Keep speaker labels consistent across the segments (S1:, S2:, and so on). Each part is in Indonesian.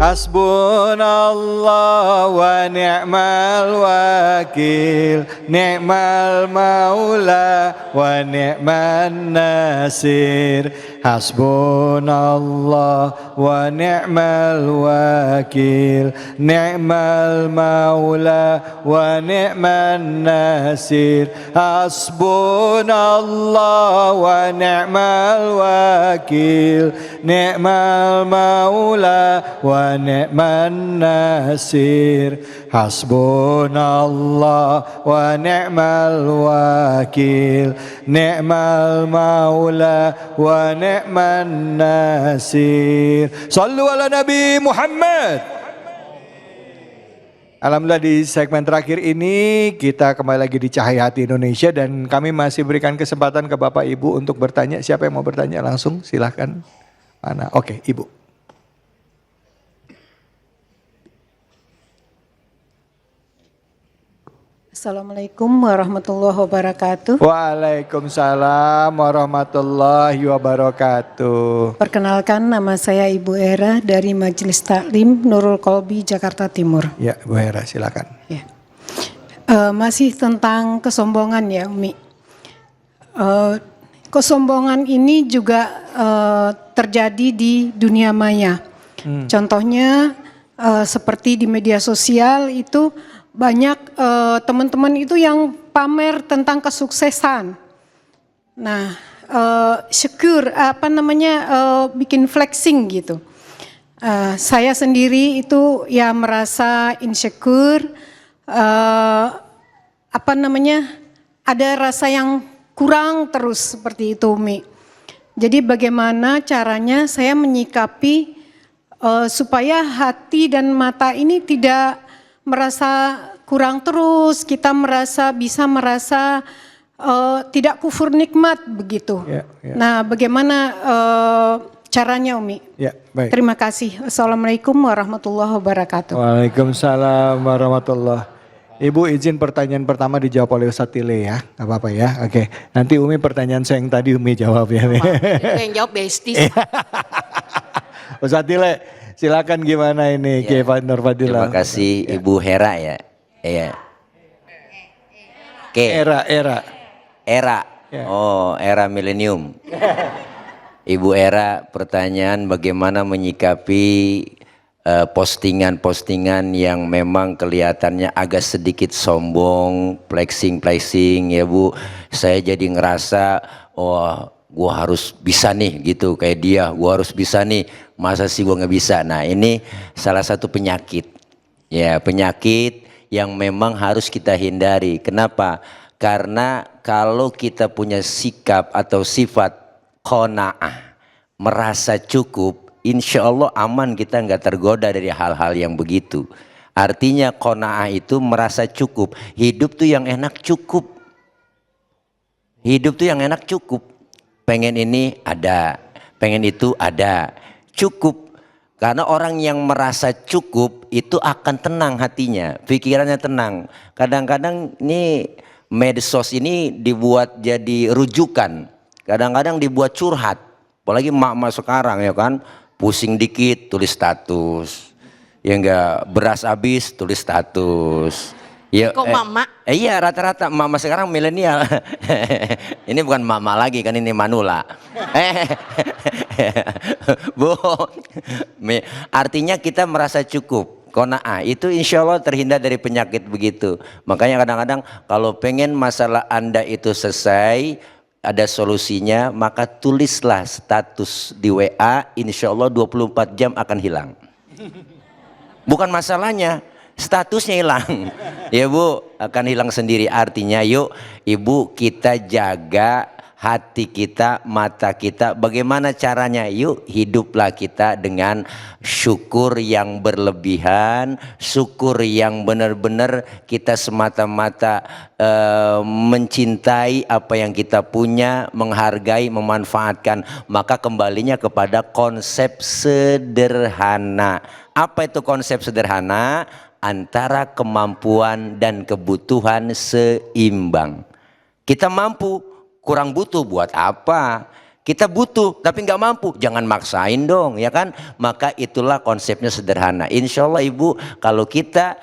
S1: Hasbunallah wa ni'mal wakil, ni'mal maula wa ni'man nasir. Hasbunallah wa ni'mal wakil, ni'mal maula wa ni'man nasir. Hasbunallah wa ni'mal wakil, ni'mal maula wa ni'man nasir. Hasbunallah wa ni'mal wakil, ni'mal maula wa ni'man nasir. Sallu ala Nabi Muhammad. Alhamdulillah di segmen terakhir ini kita kembali lagi di Cahaya Hati Indonesia dan kami masih berikan kesempatan ke Bapak Ibu untuk bertanya. Siapa yang mau bertanya langsung silahkan. Mana? Oke, Ibu.
S2: Assalamualaikum warahmatullahi wabarakatuh.
S1: Waalaikumsalam warahmatullahi wabarakatuh.
S2: Perkenalkan, nama saya Ibu Era dari Majelis Taklim Nurul Qalbi, Jakarta Timur.
S1: Ya, Bu Hera silakan.
S2: Ya. Masih tentang kesombongan ya, Umi. Kesombongan ini juga terjadi di dunia maya. Contohnya seperti di media sosial itu banyak teman-teman itu yang pamer tentang kesuksesan. Nah, syukur bikin flexing gitu. Saya sendiri itu ya merasa insecure, ada rasa yang kurang terus seperti itu, Umi. Jadi bagaimana caranya saya menyikapi supaya hati dan mata ini tidak merasa kurang terus, kita bisa merasa tidak kufur nikmat begitu. Ya. Nah, bagaimana caranya, Umi?
S1: Ya, baik.
S2: Terima kasih. Assalamualaikum warahmatullahi wabarakatuh.
S1: Waalaikumsalam warahmatullahi. Ibu izin pertanyaan pertama dijawab oleh Ustadz Tile ya, nggak apa-apa ya. Oke, nanti Umi pertanyaan saya yang tadi Umi jawab ya.
S3: Yang jawab besties.
S1: Ustadz Tile, silakan gimana ini
S4: ya,
S1: Kiai Nur Fadila.
S4: Terima kasih ya. Ibu Hera ya. Iya.
S1: Era.
S4: Ya. Oh, era milenium. Ibu Era, pertanyaan bagaimana menyikapi postingan-postingan yang memang kelihatannya agak sedikit sombong, flexing ya Bu. Saya jadi ngerasa gua harus bisa nih gitu kayak dia, gua harus bisa nih, masa sih gua nggak bisa. Nah, ini salah satu penyakit ya, penyakit yang memang harus kita hindari. Kenapa? Karena kalau kita punya sikap atau sifat qanaah, merasa cukup, insya Allah aman, kita nggak tergoda dari hal-hal yang begitu. Artinya qanaah itu merasa cukup, hidup tuh yang enak cukup, hidup tuh yang enak cukup. Pengen ini ada, pengen itu ada, cukup. Karena orang yang merasa cukup itu akan tenang hatinya, pikirannya tenang. Kadang-kadang ini medsos ini dibuat jadi rujukan, kadang-kadang dibuat curhat. Apalagi emak-emak sekarang ya kan, pusing dikit tulis status, ya enggak, beras habis tulis status. Ya,
S3: kok mama?
S4: Iya, rata-rata mama sekarang milenial. Ini bukan mama lagi kan, ini manula. Bu, artinya kita merasa cukup. Qanaah itu insya Allah terhindar dari penyakit begitu. Makanya kadang-kadang kalau pengen masalah Anda itu selesai, ada solusinya, maka tulislah status di WA, insya Allah 24 jam akan hilang. Bukan masalahnya, statusnya hilang. Ya Bu, akan hilang sendiri. Artinya yuk Ibu, kita jaga hati kita, mata kita. Bagaimana caranya? Yuk hiduplah kita dengan syukur yang berlebihan, syukur yang benar-benar kita semata-mata mencintai apa yang kita punya, menghargai, memanfaatkan. Maka kembalinya kepada konsep sederhana. Apa itu konsep sederhana? Antara kemampuan dan kebutuhan seimbang. Kita mampu, kurang butuh buat apa? Kita butuh tapi nggak mampu, jangan maksain dong, ya kan? Maka itulah konsepnya sederhana. Insya Allah Ibu, kalau kita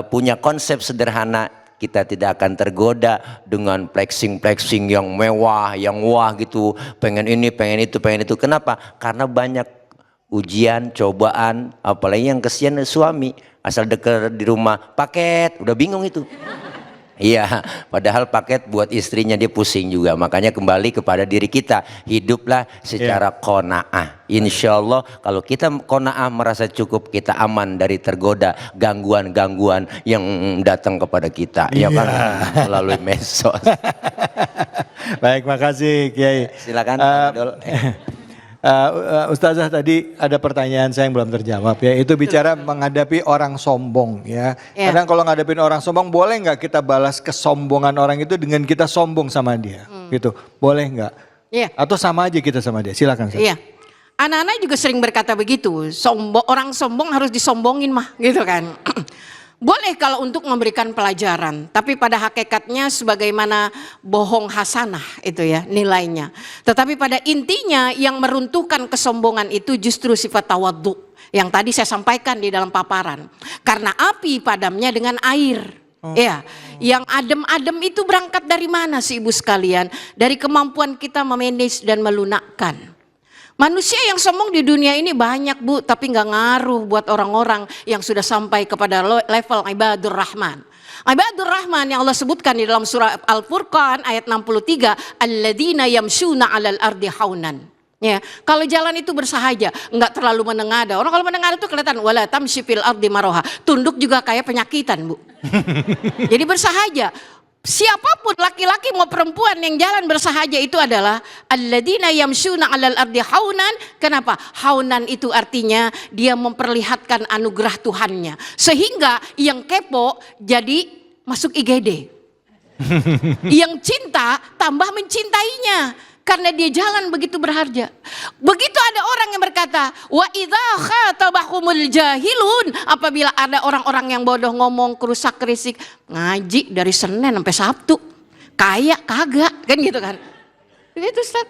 S4: punya konsep sederhana, kita tidak akan tergoda dengan flexing yang mewah, yang wah gitu. Pengen ini, pengen itu. Kenapa? Karena banyak ujian, cobaan, apalagi yang kesian suami. Asal dekat di rumah, paket, udah bingung itu. Iya, padahal paket buat istrinya dia pusing juga. Makanya kembali kepada diri kita, hiduplah secara qanaah. Insya Allah kalau kita qanaah merasa cukup, kita aman dari tergoda gangguan-gangguan yang datang kepada kita. Ya kan, melalui medsos.
S1: Baik, makasih Kiai.
S4: Silakan.
S1: Ustazah tadi ada pertanyaan saya yang belum terjawab ya, itu bicara menghadapi orang sombong ya. Kadang kalau ngadepin orang sombong, boleh nggak kita balas kesombongan orang itu dengan kita sombong sama dia gitu, boleh nggak?
S3: Iya.
S1: Atau sama aja kita sama dia, silakan.
S3: Iya. Anak-anak juga sering berkata begitu, orang sombong harus disombongin mah gitu kan. Boleh kalau untuk memberikan pelajaran, tapi pada hakikatnya sebagaimana bohong hasanah itu ya nilainya. Tetapi pada intinya yang meruntuhkan kesombongan itu justru sifat tawadhu yang tadi saya sampaikan di dalam paparan. Karena api padamnya dengan air. Ya, yang adem-adem itu berangkat dari mana sih Ibu sekalian? Dari kemampuan kita memanage dan melunakkan. Manusia yang sombong di dunia ini banyak Bu, tapi nggak ngaruh buat orang-orang yang sudah sampai kepada level ibadur rahman. Ibadur rahman yang Allah sebutkan di dalam surah Al-Furqan ayat 63, alladzina yamshuna 'alal ardi haunan. Ya, kalau jalan itu bersahaja, nggak terlalu menengada. Orang kalau menengada itu kelihatan wala tamshi fil ardi maroha. Tunduk juga kayak penyakitan, Bu. Jadi bersahaja. Siapapun laki-laki mau perempuan yang jalan bersahaja itu adalah alladzina yamshuna 'alal ardi haunan. Kenapa? Haunan itu artinya dia memperlihatkan anugerah Tuhannya. Sehingga yang kepo jadi masuk IGD. Yang cinta tambah mencintainya. Karena dia jalan begitu berharga. Begitu ada orang yang berkata, wa idza khatabahumul jahilun, apabila ada orang-orang yang bodoh ngomong kerusak-kerisik, ngaji dari Senin sampai Sabtu. Kayak kagak, kan gitu kan. Itu Ustaz.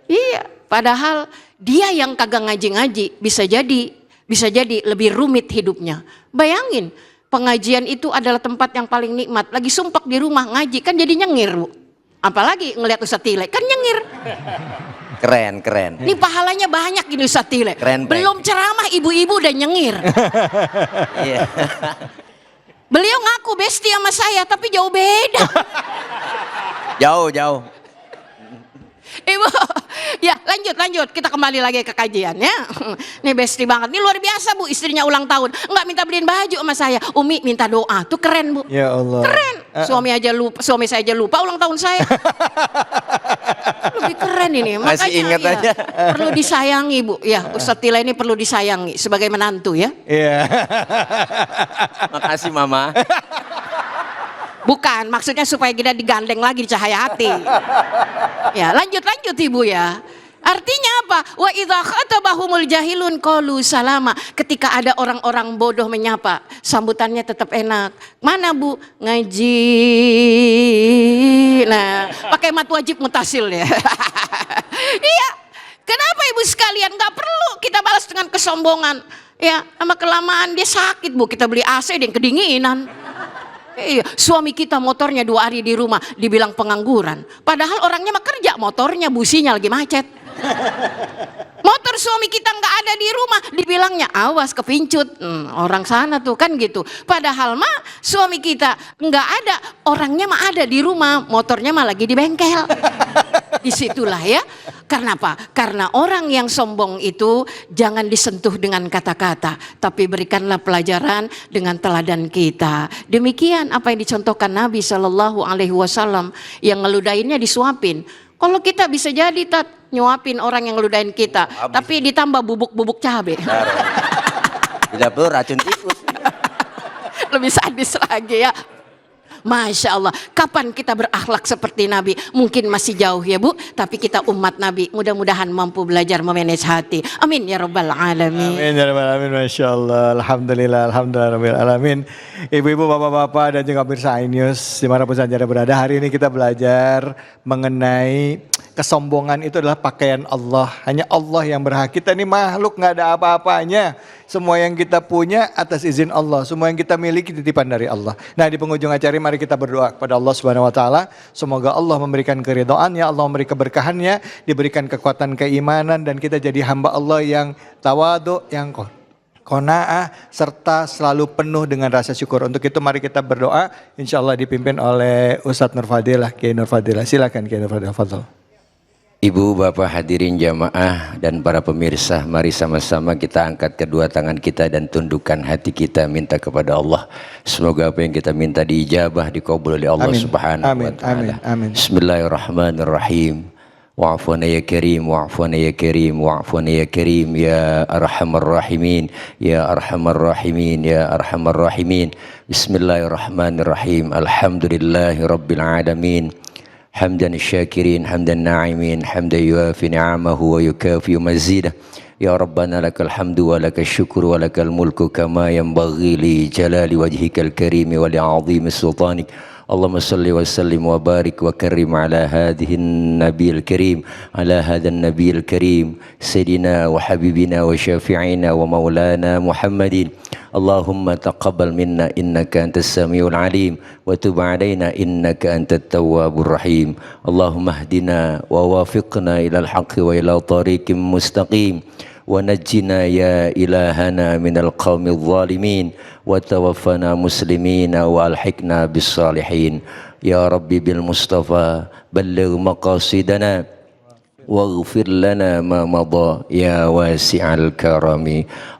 S3: Iya, padahal dia yang kagak ngaji-ngaji bisa jadi lebih rumit hidupnya. Bayangin, pengajian itu adalah tempat yang paling nikmat. Lagi sumpek di rumah ngaji kan jadi nyengir, Bu. Apalagi ngelihat Ustaz Tile kan nyengir.
S4: Keren.
S3: Ini pahalanya banyak ini Ustaz Tile. Belum ceramah ibu-ibu udah nyengir.
S4: Iya.
S3: Beliau ngaku besti sama saya tapi jauh beda.
S4: Jauh.
S3: Ibu, ya lanjut kita kembali lagi ke kajian ya. Ini besti banget, ini luar biasa Bu, istrinya ulang tahun nggak minta beliin baju sama saya, Umi minta doa, tuh keren Bu.
S1: Ya Allah.
S3: Keren. Suami saya aja lupa ulang tahun saya. Lebih keren ini,
S4: Masih ingat
S3: ya,
S4: aja.
S3: perlu disayangi Bu. Ya Ustadz Tila ini perlu disayangi sebagai menantu ya.
S1: Iya.
S4: Makasih Mama.
S3: Bukan, maksudnya supaya kita digandeng lagi di cahaya hati. Ya, lanjut Ibu ya. Artinya apa? Wa idza khatabahumul jahilun qalu salama. Ketika ada orang-orang bodoh menyapa, sambutannya tetap enak. Mana Bu? Ngaji. Nah, pakai mat wajib mutasil ya. Iya. Kenapa Ibu sekalian? Gak perlu kita balas dengan kesombongan. Ya, sama kelamaan dia sakit Bu. Kita beli AC dia yang kedinginan. Iya, suami kita motornya 2 hari di rumah dibilang pengangguran. Padahal orangnya mah kerja, motornya businya lagi macet. Motor suami kita nggak ada di rumah, dibilangnya awas kepincut. Orang sana tuh kan gitu. Padahal mah suami kita nggak ada, orangnya mah ada di rumah, motornya mah lagi di bengkel. Disitulah ya. Karena apa? Karena orang yang sombong itu jangan disentuh dengan kata-kata, tapi berikanlah pelajaran dengan teladan kita. Demikian apa yang dicontohkan Nabi Shallallahu Alaihi Wasallam yang ngeludainnya disuapin. Kalau kita bisa jadi nyuapin orang yang ngeludain kita, tapi ditambah bubuk-bubuk cabai.
S4: Tidak perlu racun tikus.
S3: Lebih sadis lagi ya. Masya Allah, kapan kita berakhlak seperti Nabi? Mungkin masih jauh ya Bu, tapi kita umat Nabi mudah-mudahan mampu belajar memanage hati. Amin ya Rabbal Alamin.
S1: Amin ya Rabbal Alamin, Masya Allah. Alhamdulillah Rabbil Alamin. Ibu-ibu, bapak-bapak dan juga pemirsa iNews dimanapun saja berada, hari ini kita belajar mengenai kesombongan itu adalah pakaian Allah. Hanya Allah yang berhak. Kita ini makhluk, nggak ada apa-apanya. Semua yang kita punya atas izin Allah. Semua yang kita miliki titipan dari Allah. Nah, di penghujung acara mari kita berdoa kepada Allah Subhanahu wa taala. Semoga Allah memberikan keridhaannya, Allah memberi keberkahannya, diberikan kekuatan keimanan, dan kita jadi hamba Allah yang tawadhu, yang qanaah, serta selalu penuh dengan rasa syukur. Untuk itu mari kita berdoa, insya Allah dipimpin oleh Ustadz Nur Fadilah, Kiai Nur Fadilah. Silakan Kiai Nur Fadilah, fadhol.
S4: Ibu, bapak, hadirin jamaah dan para pemirsa, mari sama-sama kita angkat kedua tangan kita dan tundukkan hati kita minta kepada Allah. Semoga apa yang kita minta diijabah, dikabul oleh Allah Subhanahu wa taala.
S1: Amin.
S4: Bismillahirrahmanirrahim. Wa'afwana ya karim, wa'afwana ya karim, wa'afwana ya karim, ya arhamar rahimin, ya arhamar rahimin, ya arhamar rahimin. Bismillahirrahmanirrahim. Alhamdulillahi rabbil alamin. Hamdan syakirin, hamdan na'imin, hamdan yuafi ni'amahu wa yukafi mazidah. Ya Rabbana lakal hamdu wa lakal syukru wa lakal mulku kama yanbaghi li jalali wajhikal karimi wa li 'azimi sultanik. Allahumma salli wa sallim wa barik wa karim ala hadhihi nabiyil karim, ala hadha nabiyil karim, sayyidina wa habibina wa syafi'ina wa maulana Muhammadin. Allahumma taqabbal minna innaka antas samiul alim wa tub alaina innaka antat tawwabur rahim. Allahumma hdina wa wafiqna ilal haqqi wa ila tariqim mustaqim. ونجنا يا إلهنا من القوم الظالمين وتوفنا مسلمين وألحقنا بالصالحين يا ربي بالمصطفى بلغ مقاصدنا واغفر لنا ما مضى يا واسع الكرم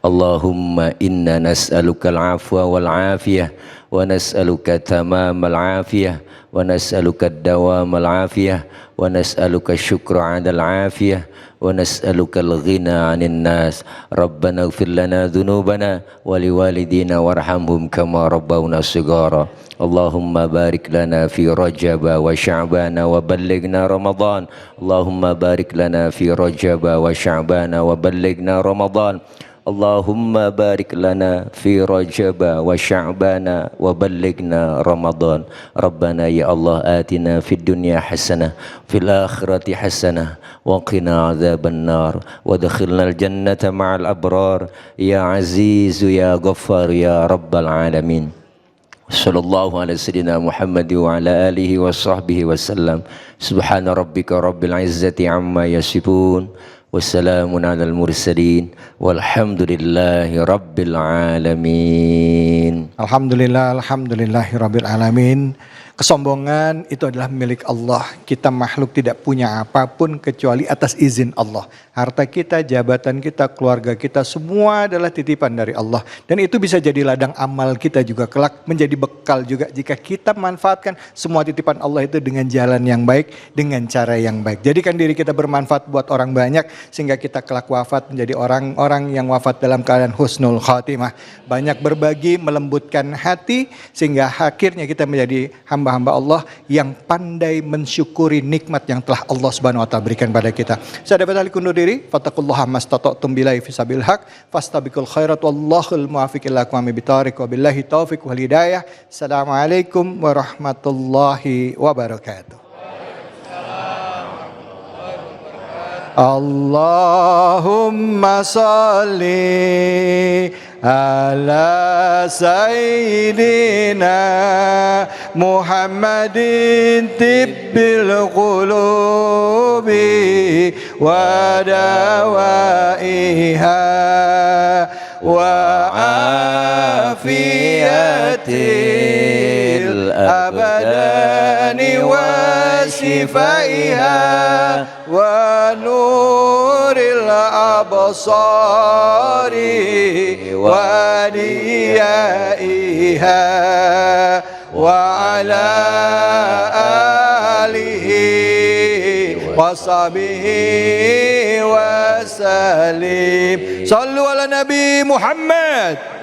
S4: اللهم إنا نسألك العفو والعافية ونسألك تمام العافية ونسألك الدوام العافية ونسألك الشكر على العافية ونسألك الغنى عن الناس ربنا اغفر لنا ذنوبنا ولوالدينا وارحمهم كما ربونا صغارا اللهم بارك لنا في رجب وشعبان وبلغنا رمضان اللهم بارك لنا في رجب وشعبان وبلغنا رمضان اللهم بارك لنا في رجب وشعبان وبلغنا رمضان ربنا يا الله آتنا في الدنيا حسنة في الآخرة حسنة وقنا عذاب النار وادخلنا الجنة مع الأبرار يا عزيز يا غفار يا رب العالمين صلى الله على سيدنا محمد وعلى آله وصحبه وسلم سبحان ربك رب العزة عما يصفون والسلام على المرسلين والحمد لله رب العالمين.
S1: Alhamdulillahi rabbil alamin. Kesombongan itu adalah milik Allah. Kita makhluk tidak punya apapun kecuali atas izin Allah. Harta kita, jabatan kita, keluarga kita, semua adalah titipan dari Allah. Dan itu bisa jadi ladang amal kita juga kelak, menjadi bekal juga jika kita manfaatkan semua titipan Allah itu dengan jalan yang baik, dengan cara yang baik. Jadikan diri kita bermanfaat buat orang banyak, sehingga kita kelak wafat menjadi orang-orang yang wafat dalam keadaan husnul khatimah. Banyak berbagi, melembutkan hati, sehingga akhirnya kita menjadi hamba-hamba Allah yang pandai mensyukuri nikmat yang telah Allah Subhanahu wa taala berikan pada kita. Saya dapat alih kundur diri, fattaqullaha mastata'tum billahi fisabil haq, fastabiqul khairat wallahul muwaffiq ila aqwamit thariq wa billahi taufiq wal hidayah. Assalamualaikum warahmatullahi wabarakatuh. Allahumma salli ala sayyidina Muhammadin tibbil qulubi wa dawaiha wa afiyatil abadani wa shifaiha wa nuril absari wa diyaiha wa ala alihi wa sahbihi wa salim. Sallu ala Nabi Muhammad.